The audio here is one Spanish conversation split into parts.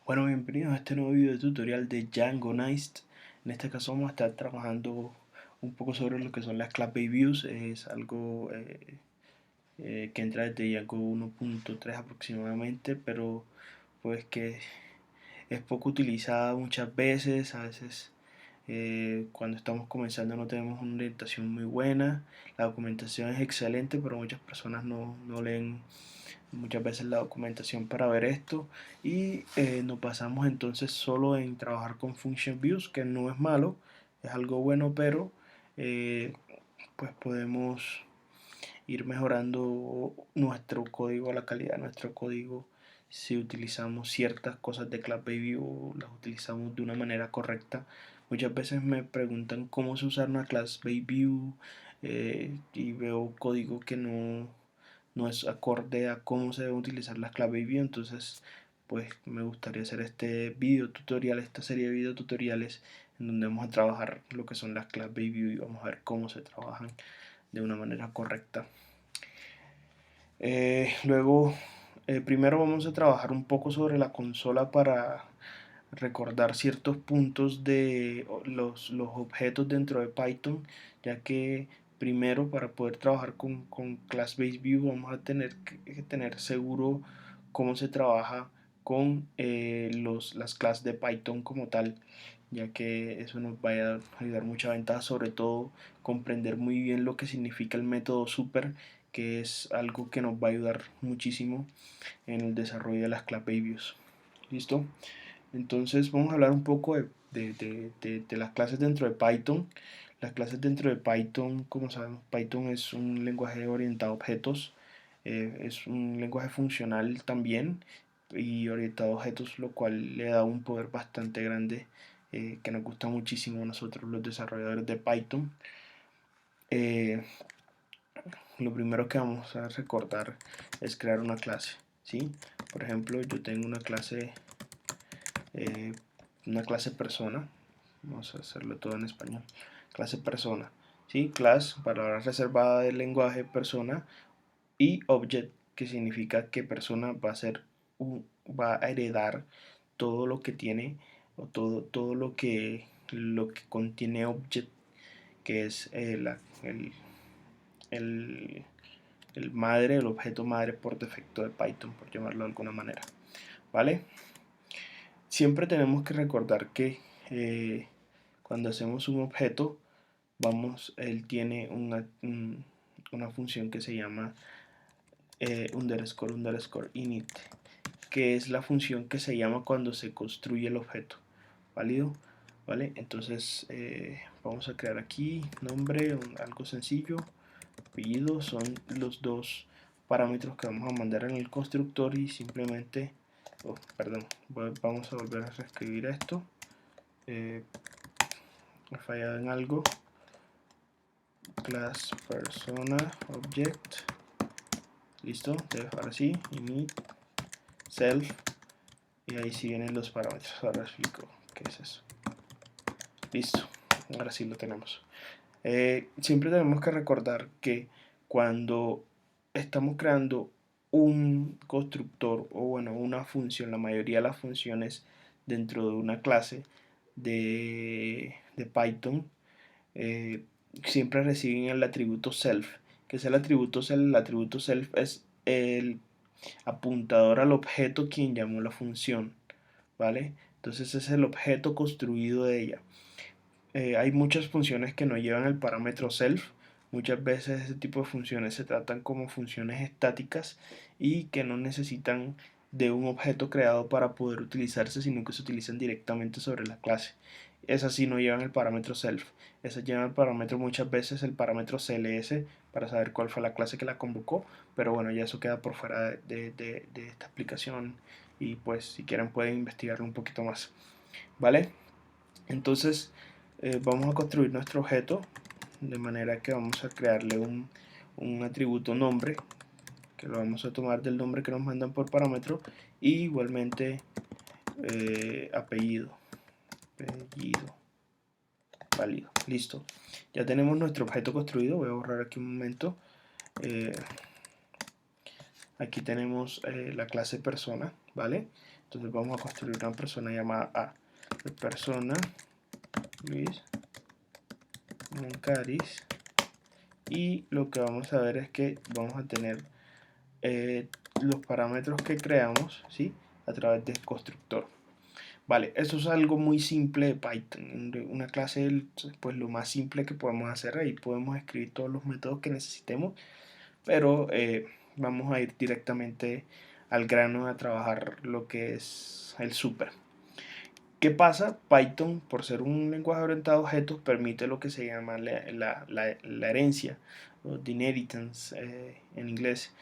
Bueno, bienvenidos a este nuevo video tutorial de Django Neist. En este caso vamos a estar trabajando un poco sobre lo que son las class based views. Es algo que entra desde Django 1.3 aproximadamente, pero pues que es poco utilizada muchas veces. A veces cuando estamos comenzando no tenemos una orientación muy buena. La documentación es excelente, pero muchas personas no leen muchas veces la documentación para ver esto y nos basamos entonces solo en trabajar con function views, que no es malo, es algo bueno, pero eh, pues podemos ir mejorando nuestro código, la calidad de nuestro código, si utilizamos ciertas cosas de Class Baby o las utilizamos de una manera correcta. Muchas veces me preguntan cómo se usa una Class Baby View y veo código que no es acorde a cómo se debe utilizar las claves view. Entonces pues me gustaría hacer este video tutorial, esta serie de video tutoriales en donde vamos a trabajar lo que son las claves view y vamos a ver cómo se trabajan de una manera correcta. Luego primero vamos a trabajar un poco sobre la consola para recordar ciertos puntos de los objetos dentro de Python, ya que primero para poder trabajar con Class Based View vamos a tener que tener seguro cómo se trabaja con las clases de Python como tal, ya que eso nos va a ayudar mucha ventaja, sobre todo comprender muy bien lo que significa el método super, que es algo que nos va a ayudar muchísimo en el desarrollo de las Class Based Views. ¿Listo? Entonces vamos a hablar un poco de las clases dentro de Python. Las clases dentro de Python, como sabemos, Python es un lenguaje orientado a objetos, es un lenguaje funcional también y orientado a objetos, lo cual le da un poder bastante grande que nos gusta muchísimo a nosotros los desarrolladores de Python. Eh, lo primero que vamos a recordar es crear una clase, ¿sí? Por ejemplo, yo tengo eh, una clase persona. Vamos a hacerlo todo en español. Clase persona, ¿sí? Class, palabra reservada del lenguaje persona, y object, que significa que persona va a ser va a heredar todo lo que tiene o todo lo que contiene object, que es el, el madre, el objeto madre por defecto de Python, por llamarlo de alguna manera, ¿vale? Siempre tenemos que recordar que cuando hacemos un objeto, él tiene una función que se llama underscore init, que es la función que se llama cuando se construye el objeto, ¿válido? ¿Vale? Entonces vamos a crear aquí nombre, algo sencillo, apellido, son los dos parámetros que vamos a mandar en el constructor y simplemente, perdón, vamos a volver a reescribir esto. He fallado en algo. Class persona object, listo, ahora sí, init self, y ahí sí vienen los parámetros. Ahora explico qué es eso. Listo, ahora sí lo tenemos. Siempre tenemos que recordar que cuando estamos creando un constructor o bueno una función, la mayoría de las funciones dentro de una clase de Python siempre reciben el atributo self. Que es el atributo self? El atributo self es el apuntador al objeto quien llamó la función, ¿vale? Entonces es el objeto construido de ella. Hay muchas funciones que no llevan el parámetro self. Muchas veces este tipo de funciones se tratan como funciones estáticas y que no necesitan de un objeto creado para poder utilizarse, sino que se utilizan directamente sobre la clase. Esas sí no llevan el parámetro self. Esas llevan el parámetro muchas veces el parámetro CLS para saber cuál fue la clase que la convocó, pero bueno, ya eso queda por fuera de esta explicación y pues si quieren pueden investigarlo un poquito más, ¿vale? Entonces vamos a construir nuestro objeto de manera que vamos a crearle un atributo nombre, que lo vamos a tomar del nombre que nos mandan por parámetro, y igualmente apellido, válido, listo. Ya tenemos nuestro objeto construido. Voy a borrar aquí un momento. aquí tenemos la clase persona, ¿vale? Entonces vamos a construir una persona llamada A. Persona Luis Moncaris, y lo que vamos a ver es que vamos a tener los parámetros que creamos, ¿sí?, a través del constructor. Vale, eso es algo muy simple de Python. Una clase, pues lo más simple que podemos hacer, ahí podemos escribir todos los métodos que necesitemos, pero vamos a ir directamente al grano a trabajar lo que es el super. ¿Qué pasa? Python, por ser un lenguaje orientado a objetos, permite lo que se llama la herencia, o the inheritance en inglés.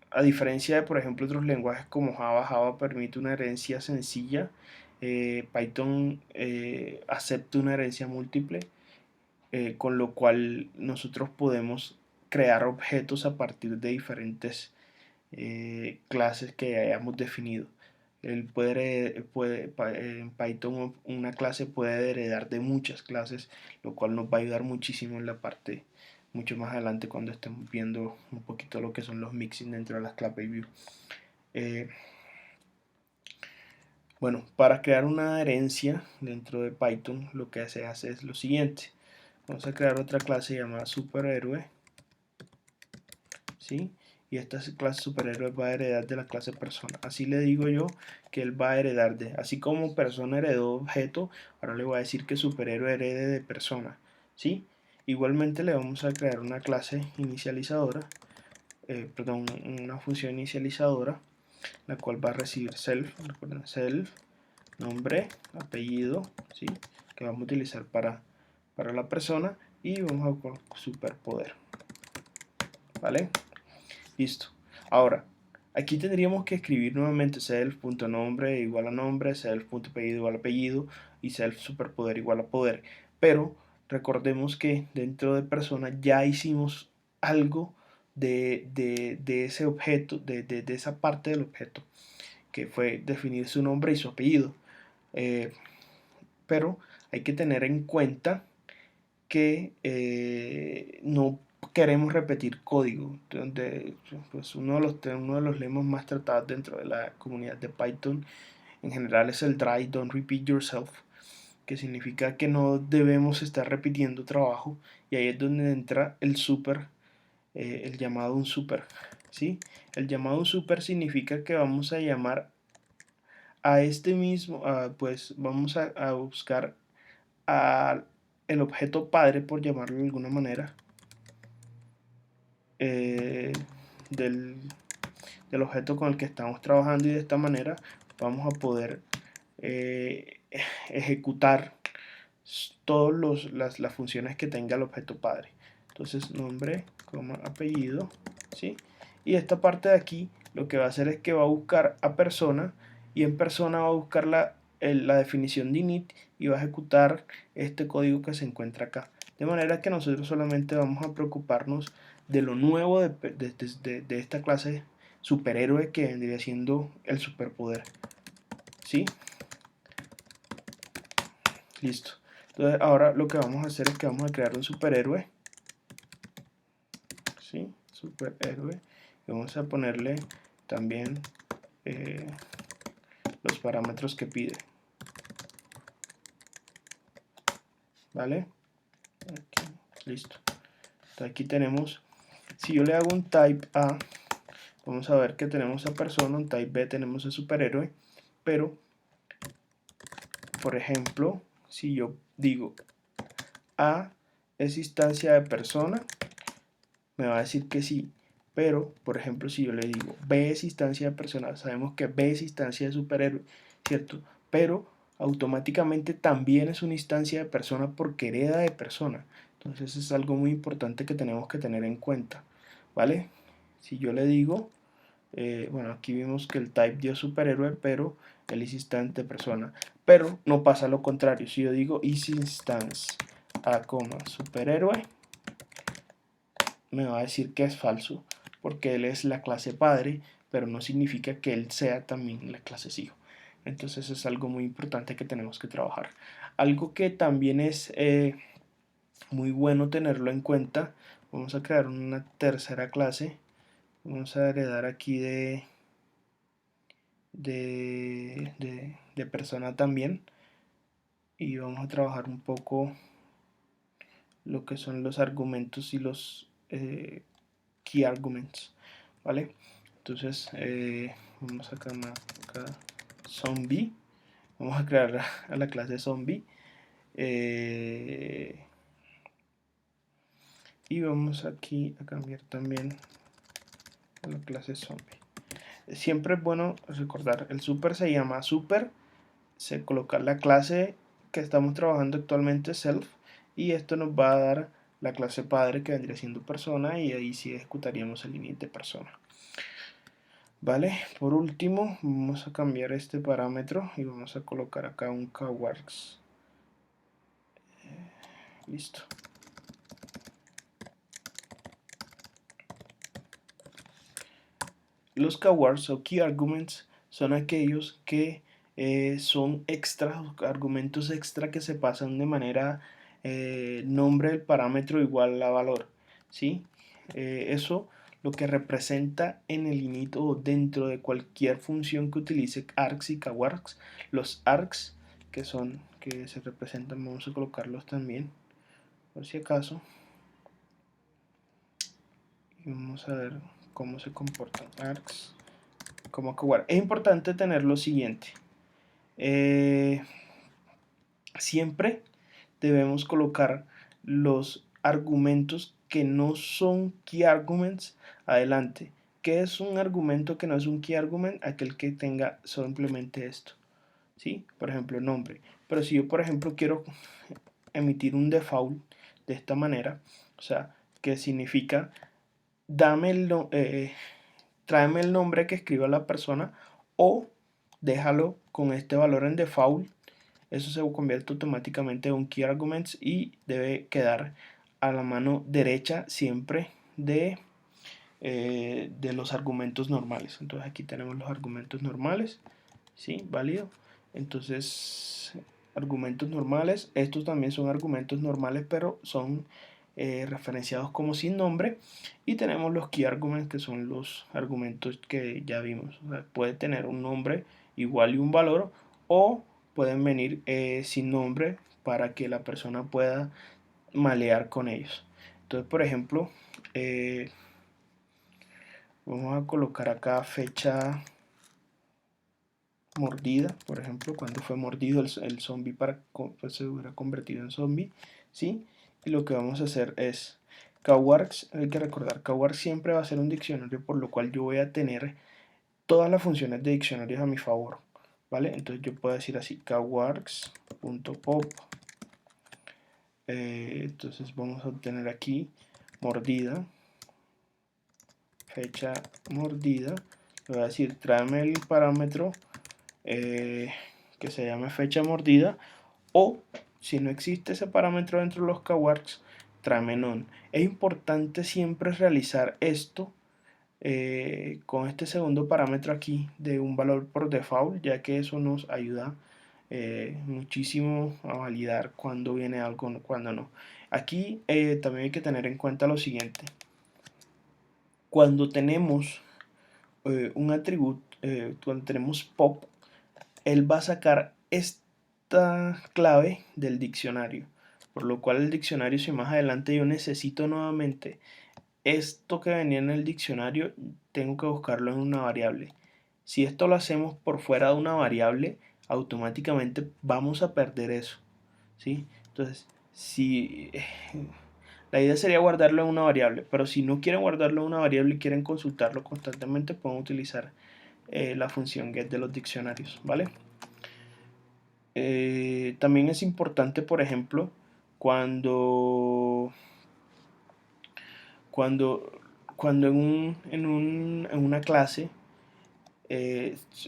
A diferencia de, por ejemplo, otros lenguajes como Java, Java permite una herencia sencilla. Python acepta una herencia múltiple, con lo cual nosotros podemos crear objetos a partir de diferentes clases que hayamos definido. En Python una clase puede heredar de muchas clases, lo cual nos va a ayudar muchísimo en la parte mucho más adelante cuando estemos viendo un poquito lo que son los mixing dentro de las clases view. Bueno, para crear una herencia dentro de Python lo que se hace es lo siguiente. Vamos a crear otra clase llamada superhéroe, ¿sí? Y esta clase superhéroe va a heredar de la clase persona. Así le digo yo que él va a heredar de, así como persona heredó objeto, ahora le voy a decir que superhéroe herede de persona, ¿sí? Igualmente le vamos a crear una clase inicializadora, perdón, una función inicializadora, la cual va a recibir self, recuerden, self, nombre, apellido, ¿sí?, que vamos a utilizar para la persona, y vamos a con superpoder, ¿vale? Listo. Ahora, aquí tendríamos que escribir nuevamente self.nombre igual a nombre, self.apellido igual a apellido, y self superpoder igual a poder. Pero recordemos que dentro de persona ya hicimos algo de ese objeto, de esa parte del objeto, que fue definir su nombre y su apellido. Pero hay que tener en cuenta que no queremos repetir código, donde pues uno de los lemas más tratados dentro de la comunidad de Python en general es el try, don't repeat yourself, que significa que no debemos estar repitiendo trabajo, y ahí es donde entra el super, el llamado un super, ¿sí? El llamado un super significa que vamos a llamar a este mismo, pues vamos a buscar a el objeto padre, por llamarlo de alguna manera, del, del objeto con el que estamos trabajando, y de esta manera vamos a poder ejecutar todas las funciones que tenga el objeto padre. Entonces nombre, apellido, ¿sí? Y esta parte de aquí lo que va a hacer es que va a buscar a persona, y en persona va a buscar la definición de init, y va a ejecutar este código que se encuentra acá. De manera que nosotros solamente vamos a preocuparnos de lo nuevo de esta clase superhéroe, que vendría siendo el superpoder, ¿sí? Listo. Entonces ahora lo que vamos a hacer es que vamos a crear un superhéroe, ¿sí? Superhéroe. Y vamos a ponerle también los parámetros que pide, ¿vale? Aquí, listo. Entonces aquí tenemos, si yo le hago un type A, vamos a ver que tenemos a persona, un type B tenemos a superhéroe, pero, por ejemplo, si yo digo A es instancia de persona, me va a decir que sí. Pero, por ejemplo, si yo le digo B es instancia de persona, sabemos que B es instancia de superhéroe, ¿cierto? Pero automáticamente también es una instancia de persona porque hereda de persona. Entonces es algo muy importante que tenemos que tener en cuenta, ¿vale? Si yo le digo, bueno, aquí vimos que el type dio superhéroe, pero él es instante de persona. Pero no pasa lo contrario. Si yo digo is instance a, superhéroe, me va a decir que es falso, porque él es la clase padre, pero no significa que él sea también la clase hijo. Entonces es algo muy importante que tenemos que trabajar. Algo que también es muy bueno tenerlo en cuenta, vamos a crear una tercera clase, Vamos a heredar aquí de persona también. Y vamos a trabajar un poco lo que son los argumentos y los key arguments, ¿vale? Entonces vamos a cambiar acá zombie, vamos a crear a la clase zombie y vamos aquí a cambiar también a la clase zombie. Siempre es bueno recordar, el super se llama super, se coloca la clase que estamos trabajando actualmente self, y esto nos va a dar la clase padre que vendría siendo persona, y ahí sí ejecutaríamos el init de persona. Vale, por último vamos a cambiar este parámetro y vamos a colocar acá un kwargs. Listo. Los kwargs o key arguments son aquellos que son extra, argumentos extra que se pasan de manera nombre del parámetro igual a valor, ¿sí? Eso lo que representa en el init o dentro de cualquier función que utilice args y kwargs. Los args que se representan, vamos a colocarlos también por si acaso, y vamos a ver cómo se comportan args como kwarg. Es importante tener lo siguiente. Siempre debemos colocar los argumentos que no son key arguments adelante. ¿Qué es un argumento que no es un key argument? Aquel que tenga simplemente esto, ¿sí? Por ejemplo, nombre. Pero si yo, por ejemplo, quiero emitir un default de esta manera, o sea, que significa tráeme el nombre que escriba la persona o déjalo con este valor en default, eso se convierte automáticamente en un key arguments y debe quedar a la mano derecha siempre de los argumentos normales. Entonces aquí tenemos los argumentos normales, ¿sí? Válido. Entonces, argumentos normales, estos también son argumentos normales, pero son referenciados como sin nombre. Y tenemos los key arguments, que son los argumentos que ya vimos. O sea, puede tener un nombre igual y un valor, o pueden venir sin nombre para que la persona pueda malear con ellos. Entonces, por ejemplo, vamos a colocar acá fecha mordida, por ejemplo, cuando fue mordido el zombie para pues, se hubiera convertido en zombie, ¿sí? Y lo que vamos a hacer es kwargs, hay que recordar, kwargs siempre va a ser un diccionario, por lo cual yo voy a tener todas las funciones de diccionarios a mi favor, ¿vale? Entonces yo puedo decir así, kwargs.pop, entonces vamos a obtener aquí mordida, fecha mordida, le voy a decir, tráeme el parámetro que se llame fecha mordida, o si no existe ese parámetro dentro de los kwargs, tráeme none. Es importante siempre realizar esto con este segundo parámetro aquí de un valor por default, ya que eso nos ayuda muchísimo a validar cuando viene algo, cuando no. Aquí también hay que tener en cuenta lo siguiente. Cuando tenemos un atributo, cuando tenemos pop, él va a sacar esta clave del diccionario, por lo cual el diccionario, si más adelante yo necesito nuevamente esto que venía en el diccionario, tengo que buscarlo en una variable. Si esto lo hacemos por fuera de una variable, automáticamente vamos a perder eso, ¿sí? Entonces, si la idea sería guardarlo en una variable, pero si no quieren guardarlo en una variable y quieren consultarlo constantemente, pueden utilizar la función get de los diccionarios, ¿vale? También es importante, por ejemplo, cuando en una clase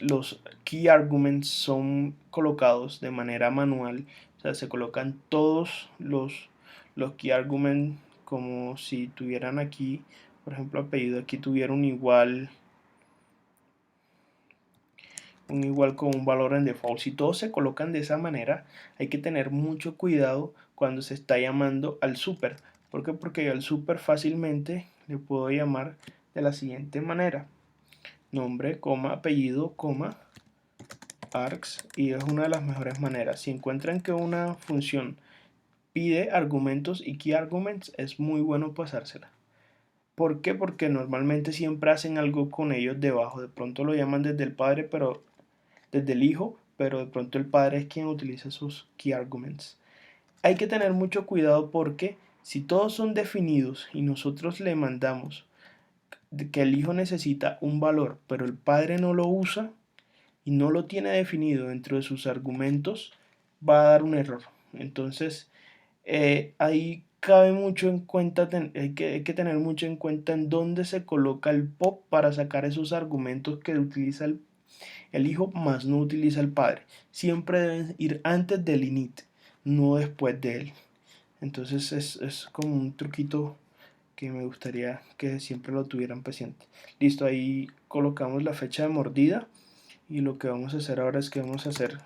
los key arguments son colocados de manera manual, o sea, se colocan todos los key arguments como si tuvieran aquí, por ejemplo, apellido, aquí tuviera un igual con un valor en default. Si todos se colocan de esa manera, hay que tener mucho cuidado cuando se está llamando al super. ¿Por qué? Porque yo al super fácilmente le puedo llamar de la siguiente manera: nombre, coma, apellido, coma, args, y es una de las mejores maneras. Si encuentran que una función pide argumentos y key arguments, es muy bueno pasársela. ¿Por qué? Porque normalmente siempre hacen algo con ellos debajo. De pronto lo llaman desde el padre, pero desde el hijo, pero de pronto el padre es quien utiliza sus key arguments. Hay que tener mucho cuidado porque si todos son definidos y nosotros le mandamos que el hijo necesita un valor, pero el padre no lo usa y no lo tiene definido dentro de sus argumentos, va a dar un error. Entonces, ahí cabe mucho en cuenta, hay que tener mucho en cuenta en dónde se coloca el pop para sacar esos argumentos que utiliza el hijo, más no utiliza el padre. Siempre deben ir antes del init, no después de él. Entonces es como un truquito que me gustaría que siempre lo tuvieran presente. Listo, ahí colocamos la fecha de mordida. Y lo que vamos a hacer ahora es que vamos a hacer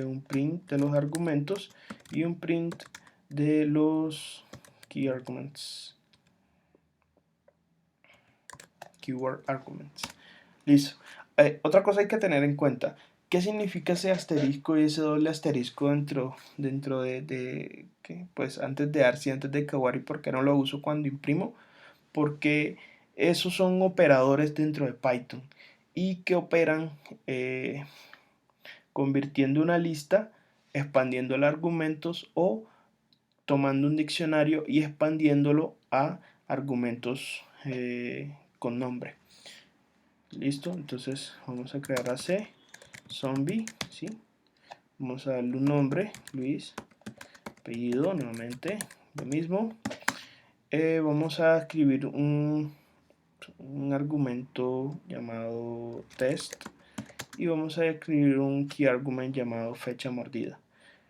un print de los argumentos y un print de los key arguments. Keyword arguments. Listo. Otra cosa hay que tener en cuenta. ¿Qué significa ese asterisco y ese doble asterisco dentro de ¿qué? Pues antes de ARCI, antes de Kawaii? ¿Por qué no lo uso cuando imprimo? Porque esos son operadores dentro de Python y que operan convirtiendo una lista, expandiendo los argumentos o tomando un diccionario y expandiéndolo a argumentos con nombre. Listo, entonces vamos a crear AC zombie, ¿sí? Vamos a darle un nombre, Luis, apellido, nuevamente lo mismo. Vamos a escribir un argumento llamado test y vamos a escribir un key argument llamado fecha mordida.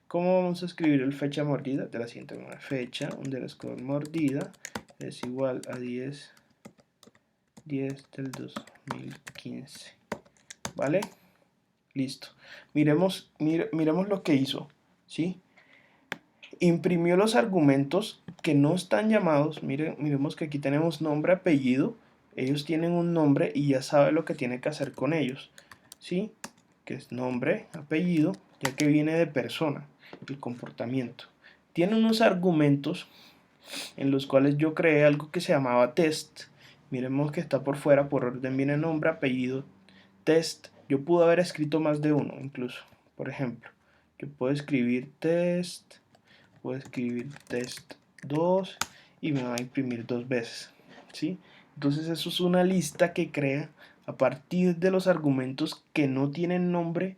¿Cómo vamos a escribir el fecha mordida? De la siguiente manera: fecha underscore mordida es igual a 10 del 2015. ¿Vale? Listo. Miremos lo que hizo, ¿sí? Imprimió los argumentos que no están llamados. Miremos que aquí tenemos nombre, apellido. Ellos tienen un nombre y ya sabe lo que tiene que hacer con ellos, ¿sí? Que es nombre, apellido, ya que viene de persona, el comportamiento. Tiene unos argumentos en los cuales yo creé algo que se llamaba test. Miremos que está por fuera, por orden viene nombre, apellido, test. Yo pude haber escrito más de uno incluso. Por ejemplo, yo puedo escribir test, puedo escribir test 2 y me va a imprimir 2 veces, ¿sí? Entonces eso es una lista que crea a partir de los argumentos que no tienen nombre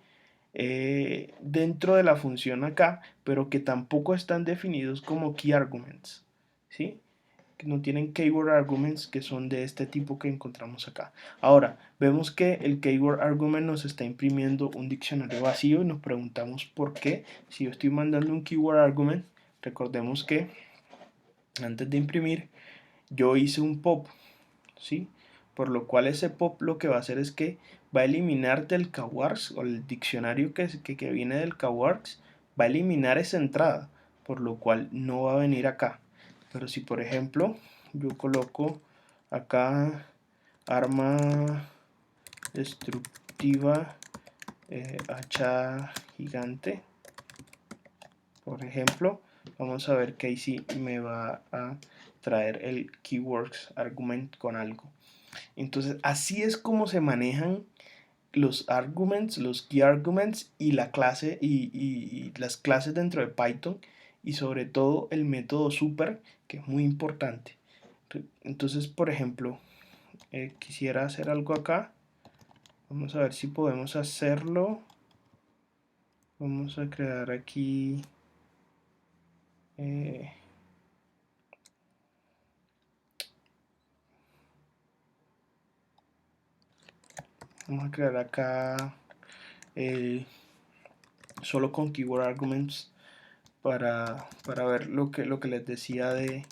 dentro de la función acá, pero que tampoco están definidos como key arguments, ¿sí? Que no tienen keyword arguments, que son de este tipo que encontramos acá. Ahora, vemos que el keyword argument nos está imprimiendo un diccionario vacío y nos preguntamos por qué. Si yo estoy mandando un keyword argument, recordemos que antes de imprimir yo hice un pop, ¿sí? Por lo cual ese pop lo que va a hacer es que va a eliminar del kworks, o el diccionario que viene del kworks, va a eliminar esa entrada, por lo cual no va a venir acá. Pero si por ejemplo yo coloco acá arma destructiva, hacha gigante, por ejemplo, vamos a ver que ahí sí me va a traer el keywords argument con algo. Entonces así es como se manejan los arguments, los key arguments y la clase y las clases dentro de Python, y sobre todo el método super, que es muy importante. Entonces, por ejemplo, quisiera hacer algo acá. Vamos a ver si podemos hacerlo. Vamos a crear aquí vamos a crear acá solo con keyword arguments para ver lo que les decía de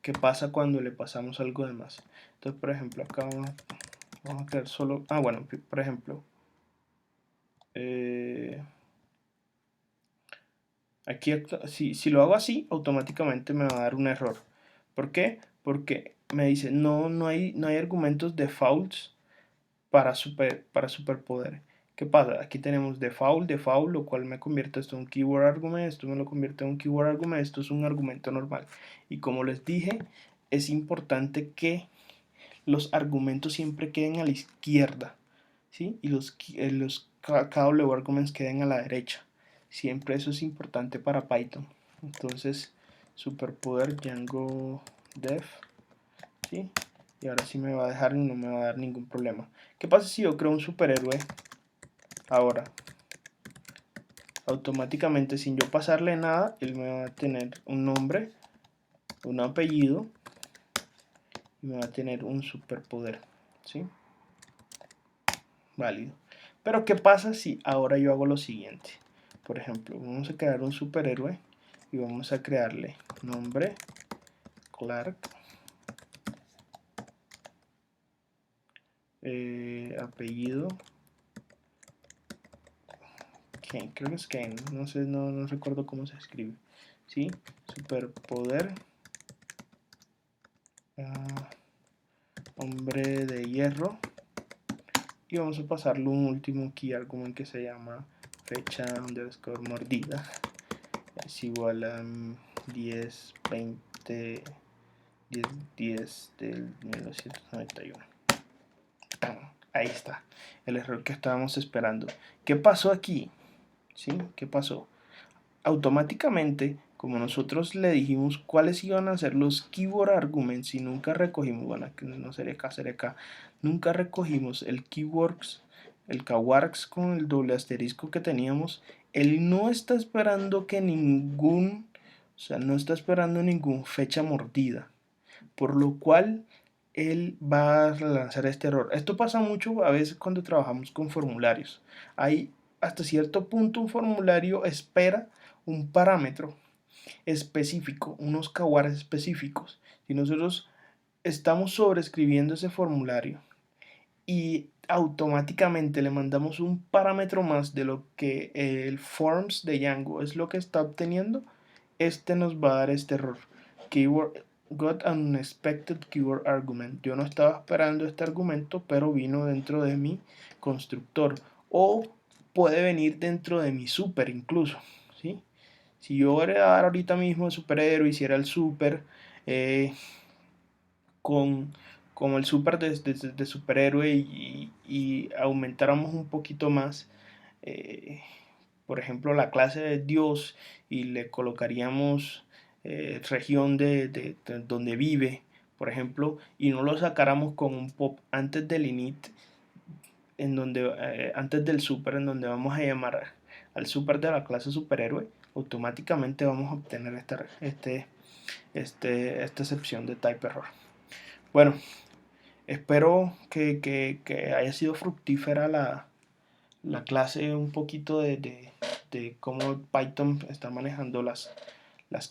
qué pasa cuando le pasamos algo de más. Entonces, por ejemplo, acá vamos a crear solo, bueno, por ejemplo, aquí si lo hago así, automáticamente me va a dar un error. ¿Por qué? Porque me dice, no hay argumentos defaults para superpoder. ¿Qué pasa? Aquí tenemos default, lo cual me convierte esto en un keyword argument, esto me lo convierte en un keyword argument, esto es un argumento normal. Y como les dije, es importante que los argumentos siempre queden a la izquierda, ¿sí? Y los KW arguments queden a la derecha. Siempre eso es importante para Python. Entonces, superpoder Django def, ¿sí? Y ahora sí me va a dejar y no me va a dar ningún problema. ¿Qué pasa si yo creo un superhéroe ahora? Automáticamente, sin yo pasarle nada, él me va a tener un nombre, un apellido y me va a tener un superpoder, ¿sí? Válido. Pero ¿qué pasa si ahora yo hago lo siguiente? Por ejemplo, vamos a crear un superhéroe y vamos a crearle nombre Clark, apellido Kane, creo que es Kane, no sé, no recuerdo cómo se escribe, ¿sí? Superpoder, hombre de hierro, y vamos a pasarle un último key argument que se llama fecha underscore mordida, es igual a 10, 20, 10 del 1991. Ahí está, el error que estábamos esperando. ¿Qué pasó aquí? ¿Sí? ¿Qué pasó? Automáticamente, como nosotros le dijimos cuáles iban a ser los keyword arguments y nunca recogimos, bueno, no sería acá, sería acá, nunca recogimos el keywords, el keywords con el doble asterisco que teníamos, él no está esperando que ningún, o sea, no está esperando ningún fecha mordida, por lo cual él va a lanzar este error. Esto pasa mucho a veces cuando trabajamos con formularios. Hay hasta cierto punto un formulario espera un parámetro específico, unos keywords específicos. Si nosotros estamos sobreescribiendo ese formulario y automáticamente le mandamos un parámetro más de lo que el forms de Django es lo que está obteniendo, este nos va a dar este error. Keyword got an unexpected keyword argument. Yo no estaba esperando este argumento, pero vino dentro de mi constructor. O puede venir dentro de mi super incluso, ¿sí? Si yo heredara ahorita mismo el superhéroe, hiciera el super con como el super de superhéroe y aumentáramos un poquito más, eh, por ejemplo, la clase de Dios y le colocaríamos región de donde vive, por ejemplo, y no lo sacáramos con un pop antes del init, en donde, antes del super, en donde vamos a llamar al super de la clase superhéroe, automáticamente vamos a obtener esta excepción de type error. Bueno, espero que haya sido fructífera la clase, un poquito de cómo Python está manejando las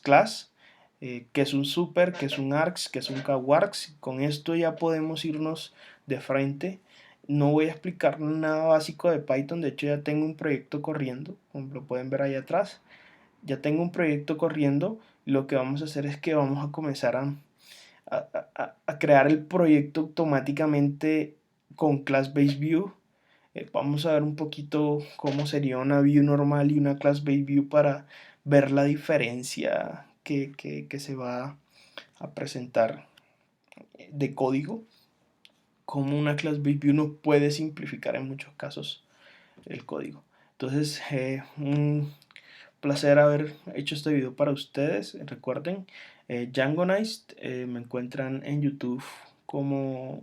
clases, que es un super, que es un args, que es un kwargs. Con esto ya podemos irnos de frente. No voy a explicar nada básico de Python, de hecho ya tengo un proyecto corriendo, como lo pueden ver ahí atrás. Ya tengo un proyecto corriendo, lo que vamos a hacer es que vamos a comenzar a crear el proyecto automáticamente con Class Base View. Vamos a ver un poquito cómo sería una view normal y una Class Base View para ver la diferencia que se va a presentar de código. Cómo una Class Base View nos puede simplificar en muchos casos el código. Entonces, un placer haber hecho este video para ustedes. Recuerden, Djangonized, me encuentran en YouTube como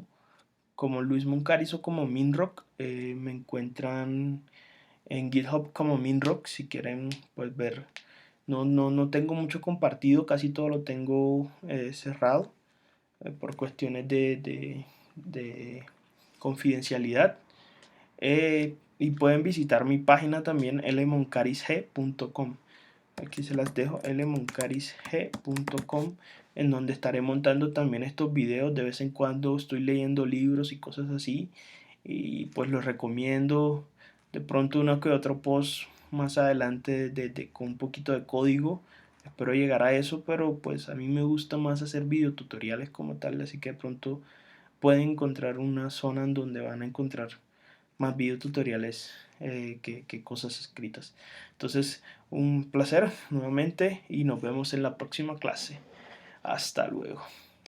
Luis Muncariz o como Minrock. Me encuentran en GitHub como Minrock si quieren pues ver. No tengo mucho compartido, casi todo lo tengo cerrado por cuestiones de confidencialidad. Y pueden visitar mi página también, lmoncarisg.com. Aquí se las dejo, lmoncarisg.com, en donde estaré montando también estos videos. De vez en cuando estoy leyendo libros y cosas así, y pues los recomiendo. De pronto uno que otro post más adelante con un poquito de código, Espero llegar a eso, pero pues a mí me gusta más hacer videotutoriales como tal, así que de pronto pueden encontrar una zona en donde van a encontrar más videotutoriales que cosas escritas. Entonces, un placer nuevamente y nos vemos en la próxima clase. Hasta luego.